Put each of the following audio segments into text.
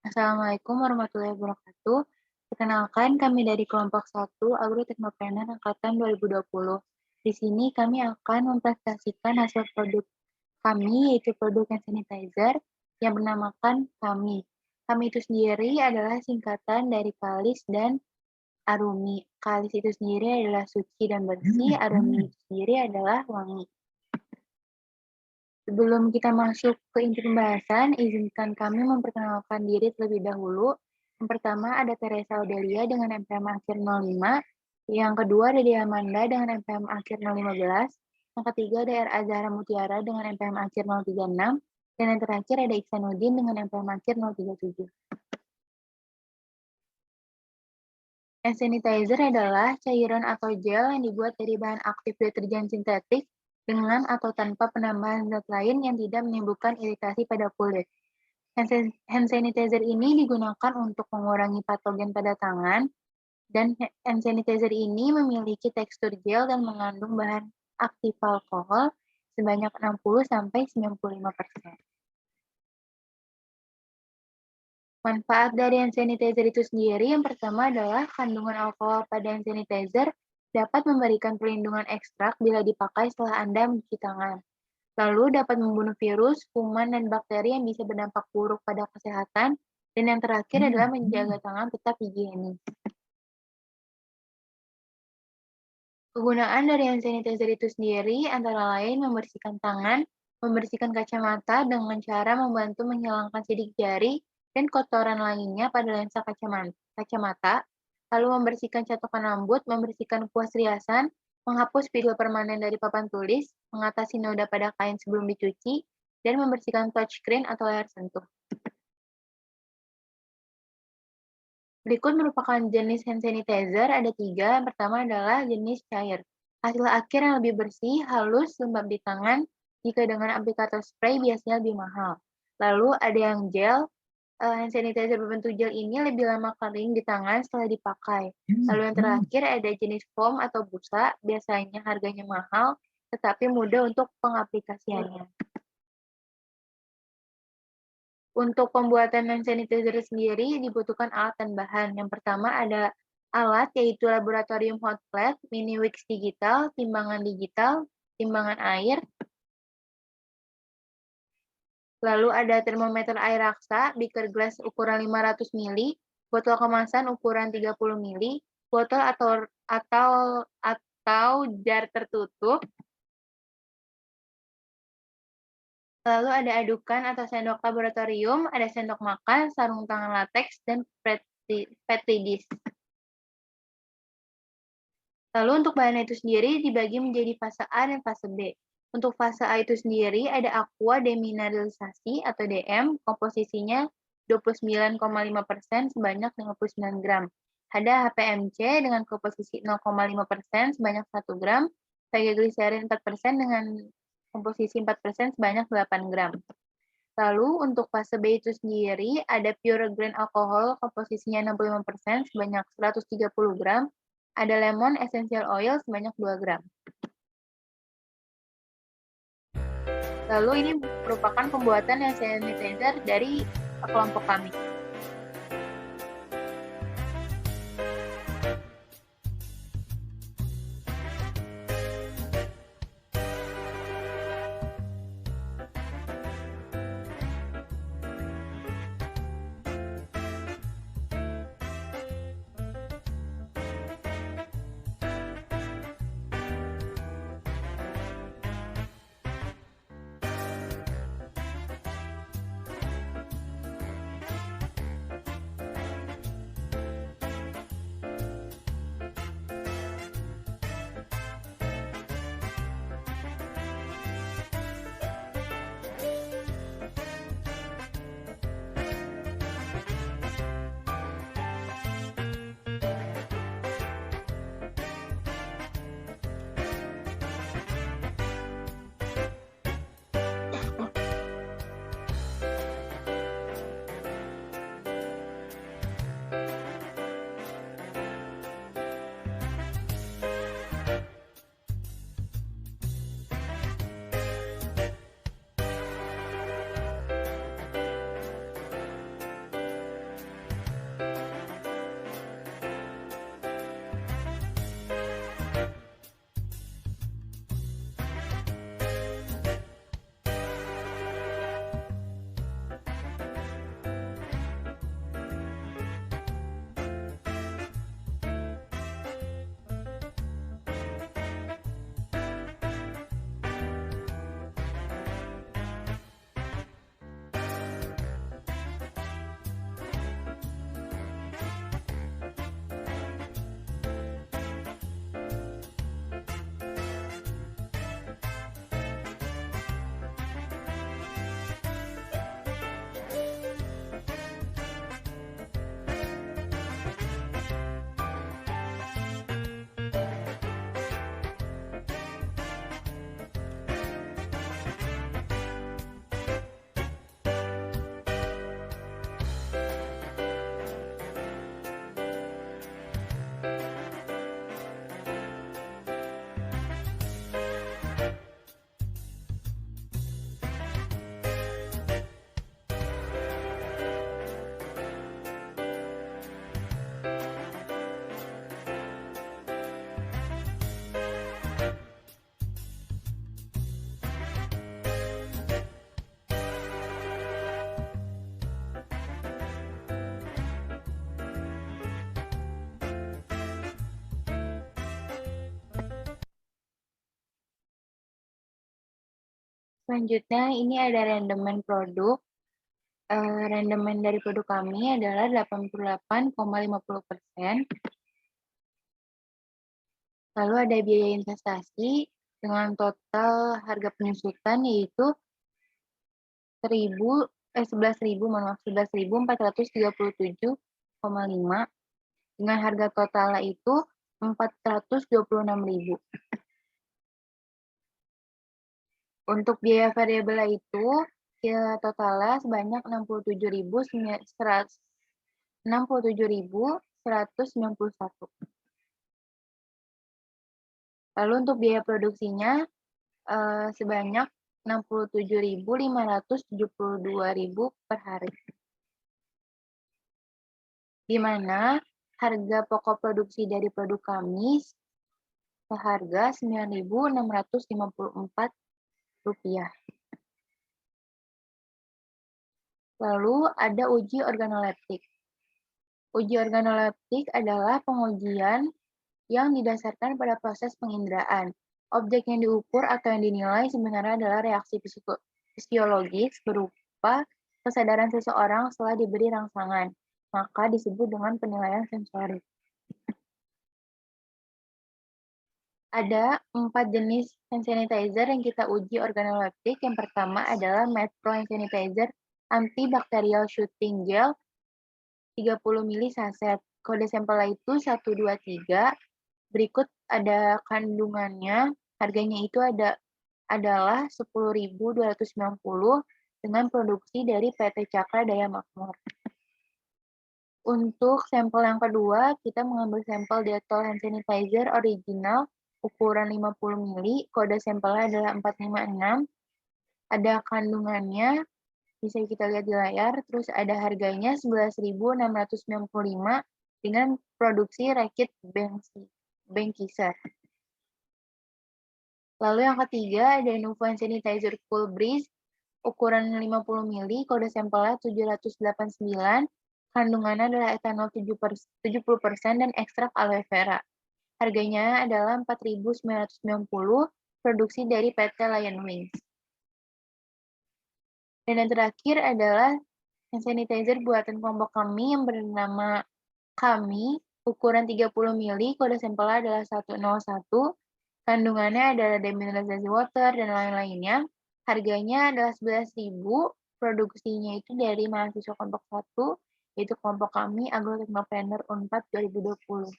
Assalamualaikum warahmatullahi wabarakatuh. Perkenalkan, kami dari kelompok 1 Agroteknopreneur angkatan 2020. Di sini kami akan mempresentasikan hasil produk kami, yaitu produk hand sanitizer yang bernamakan Kami. Kami itu sendiri adalah singkatan dari Kalis dan Arumi. Kalis itu sendiri adalah suci dan bersih, Arumi itu sendiri adalah wangi. Sebelum kita masuk ke inti pembahasan, izinkan kami memperkenalkan diri terlebih dahulu. Yang pertama ada Teresa Audelia dengan NPM akhir 05, yang kedua ada Dea Amanda dengan NPM akhir 015, yang ketiga ada R. Azhara Mutiara dengan NPM akhir 036, dan yang terakhir ada Iksanuddin dengan NPM akhir 037. Hand sanitizer adalah cairan atau gel yang dibuat dari bahan aktif deterjen sintetik dengan atau tanpa penambahan zat lain yang tidak menimbulkan iritasi pada kulit. Hand sanitizer ini digunakan untuk mengurangi patogen pada tangan, dan hand sanitizer ini memiliki tekstur gel dan mengandung bahan aktif alkohol sebanyak 60-95%. Manfaat dari hand sanitizer itu sendiri yang pertama adalah kandungan alkohol pada hand sanitizer dapat memberikan perlindungan ekstra bila dipakai setelah Anda mencuci tangan. Lalu dapat membunuh virus, kuman, dan bakteri yang bisa berdampak buruk pada kesehatan. Dan yang terakhir adalah menjaga tangan tetap higienis. Kegunaan dari hand sanitizer itu sendiri antara lain membersihkan tangan, membersihkan kacamata dengan cara membantu menghilangkan sidik jari dan kotoran lainnya pada lensa kacamata, lalu membersihkan catokan rambut, membersihkan kuas riasan, menghapus pigel permanen dari papan tulis, mengatasi noda pada kain sebelum dicuci, dan membersihkan touchscreen atau layar sentuh. Berikut merupakan jenis hand sanitizer, ada 3. Yang pertama adalah jenis cair. Hasil akhir yang lebih bersih, halus, lembab di tangan, jika dengan aplikator spray biasanya lebih mahal. Lalu ada yang gel, hand sanitizer berbentuk gel ini lebih lama kering di tangan setelah dipakai. Lalu yang terakhir ada jenis foam atau busa, biasanya harganya mahal, tetapi mudah untuk pengaplikasiannya. Untuk pembuatan hand sanitizer sendiri dibutuhkan alat dan bahan. Yang pertama ada alat, yaitu laboratorium hot plate, mini wix digital, timbangan air, lalu ada termometer air raksa, beaker glass ukuran 500 ml, botol kemasan ukuran 30 ml, botol atau jar tertutup, lalu ada adukan atau sendok laboratorium, ada sendok makan, sarung tangan latex, dan petri dish. Lalu untuk bahan itu sendiri dibagi menjadi fase A dan fase B. Untuk fase A itu sendiri ada aqua demineralisasi atau DM, komposisinya 29,5% sebanyak 59 gram. Ada HPMC dengan komposisi 0,5% sebanyak 1 gram, gliserin 4% dengan komposisi 4% sebanyak 8 gram. Lalu untuk fase B itu sendiri ada pure grain alkohol komposisinya 65% sebanyak 130 gram, ada lemon essential oil sebanyak 2 gram. Lalu ini merupakan pembuatan hand sanitizer dari kelompok kami. Selanjutnya ini ada rendemen produk. Rendemen dari produk kami adalah 88,50%. Lalu ada biaya investasi dengan total harga penyusutan yaitu 11.437,5 dengan harga totalnya itu 426.000. Untuk biaya variabelnya itu totalnya sebanyak 67.191. Lalu untuk biaya produksinya sebanyak 67.572.000 per hari. Di mana harga pokok produksi dari produk kami seharga Rp9.654. Lalu ada uji organoleptik. Uji organoleptik adalah pengujian yang didasarkan pada proses penginderaan. Objek yang diukur atau yang dinilai sebenarnya adalah reaksi fisiologis berupa kesadaran seseorang setelah diberi rangsangan, maka disebut dengan penilaian sensorik. Ada 4 jenis hand sanitizer yang kita uji organoleptik. Yang pertama adalah Medpro hand sanitizer antibakterial shooting gel 30 ml saset. Kode sampelnya itu 123. Berikut ada kandungannya. Harganya itu adalah 10.290 dengan produksi dari PT Cakra Daya Makmur. Untuk sampel yang kedua, kita mengambil sampel Dettol hand sanitizer original ukuran 50 ml, kode sampelnya adalah 456. Ada kandungannya, bisa kita lihat di layar, terus ada harganya 11.695 dengan produksi Reckitt Benckiser. Lalu yang ketiga ada Nuvo hand sanitizer Cool Breeze ukuran 50 ml, kode sampelnya 789. Kandungannya adalah etanol 70% dan ekstrak aloe vera. Harganya adalah 4.990, produksi dari PT Lion Wings. Dan yang terakhir adalah hand sanitizer buatan kelompok kami yang bernama Kami, ukuran 30 ml, kode sampelnya adalah 101. Kandungannya adalah demineralized water dan lain-lainnya. Harganya adalah 11.000, produksinya itu dari mahasiswa kelompok 1, yaitu kelompok kami Agroteknopreneur Unpad 2020.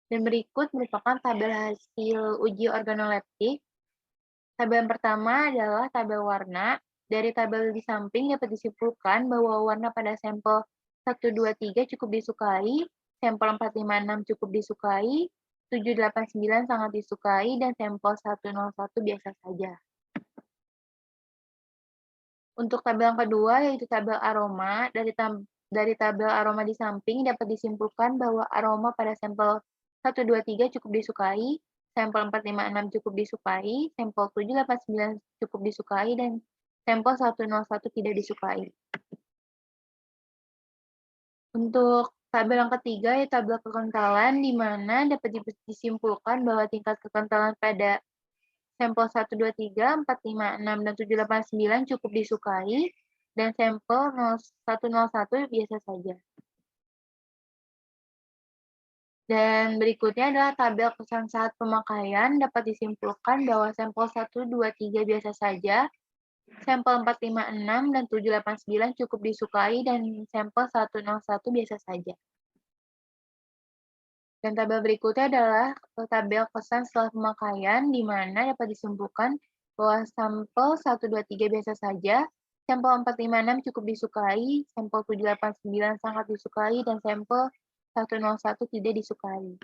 Dan berikut merupakan tabel hasil uji organoleptik. Tabel yang pertama adalah tabel warna. Dari tabel di samping dapat disimpulkan bahwa warna pada sampel 123 cukup disukai, sampel 456 cukup disukai, 789 sangat disukai, dan sampel 101 biasa saja. Untuk tabel yang kedua, yaitu tabel aroma. Dari tabel aroma di samping dapat disimpulkan bahwa aroma pada sampel 123 cukup disukai, sampel 456 cukup disukai, sampel 789 cukup disukai, dan sampel 101 tidak disukai. Untuk tabel yang ketiga, yaitu tabel kekentalan, di mana dapat disimpulkan bahwa tingkat kekentalan pada sampel 123, 456, dan 789 cukup disukai, dan sampel 101 biasa saja. Dan berikutnya adalah tabel kesan saat pemakaian. Dapat disimpulkan bahwa sampel 123 biasa saja, sampel 456 dan 789 cukup disukai, dan sampel 101 biasa saja. Dan tabel berikutnya adalah tabel kesan setelah pemakaian, di mana dapat disimpulkan bahwa sampel 123 biasa saja, sampel 456 cukup disukai, sampel 789 sangat disukai, dan sampel 101 tidak disukai.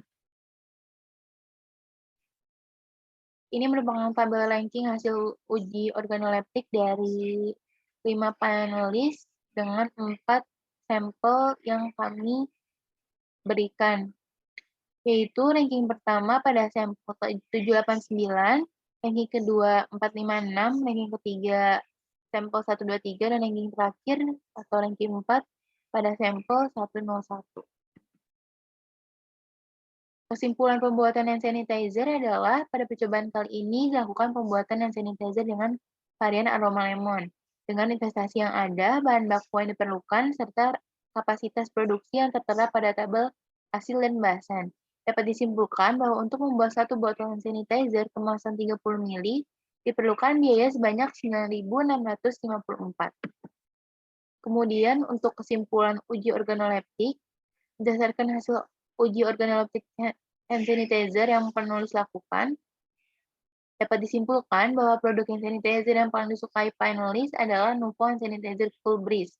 Ini merupakan tabel ranking hasil uji organoleptik dari 5 panelis dengan 4 sampel yang kami berikan, yaitu ranking pertama pada sampel 789, ranking kedua 456, ranking ketiga sampel 123, dan ranking terakhir atau ranking 4 pada sampel 101. Kesimpulan pembuatan hand sanitizer adalah pada percobaan kali ini dilakukan pembuatan hand sanitizer dengan varian aroma lemon. Dengan investasi yang ada, bahan baku yang diperlukan, serta kapasitas produksi yang tertera pada tabel hasil dan bahasan. Dapat disimpulkan bahwa untuk membuat satu botol hand sanitizer kemasan 30 ml diperlukan biaya sebanyak 9.654. Kemudian untuk kesimpulan uji organoleptik, berdasarkan hasil uji organoleptik hand sanitizer yang penulis lakukan, dapat disimpulkan bahwa produk hand sanitizer yang paling disukai panelis adalah Nuvo Hand Sanitizer Cool Breeze,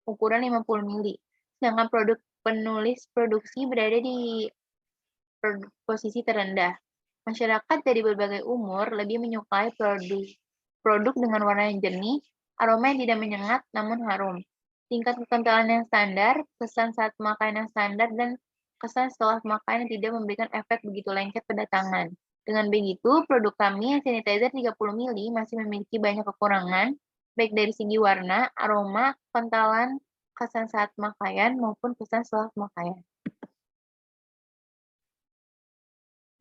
ukuran 50 ml. Sedangkan produk penulis produksi berada di posisi terendah. Masyarakat dari berbagai umur lebih menyukai produk dengan warna yang jernih, aroma yang tidak menyengat namun harum. Tingkat kekentalan yang standar, kesan saat pemakaian yang standar, dan kesan setelah pemakaian yang tidak memberikan efek begitu lengket pada tangan. Dengan begitu, produk kami hand sanitizer 30 ml masih memiliki banyak kekurangan, baik dari segi warna, aroma, kekentalan, kesan saat pemakaian, maupun kesan setelah pemakaian.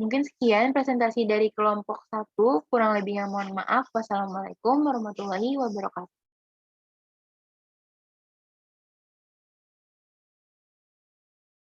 Mungkin sekian presentasi dari kelompok 1, kurang lebihnya mohon maaf. Wassalamualaikum warahmatullahi wabarakatuh.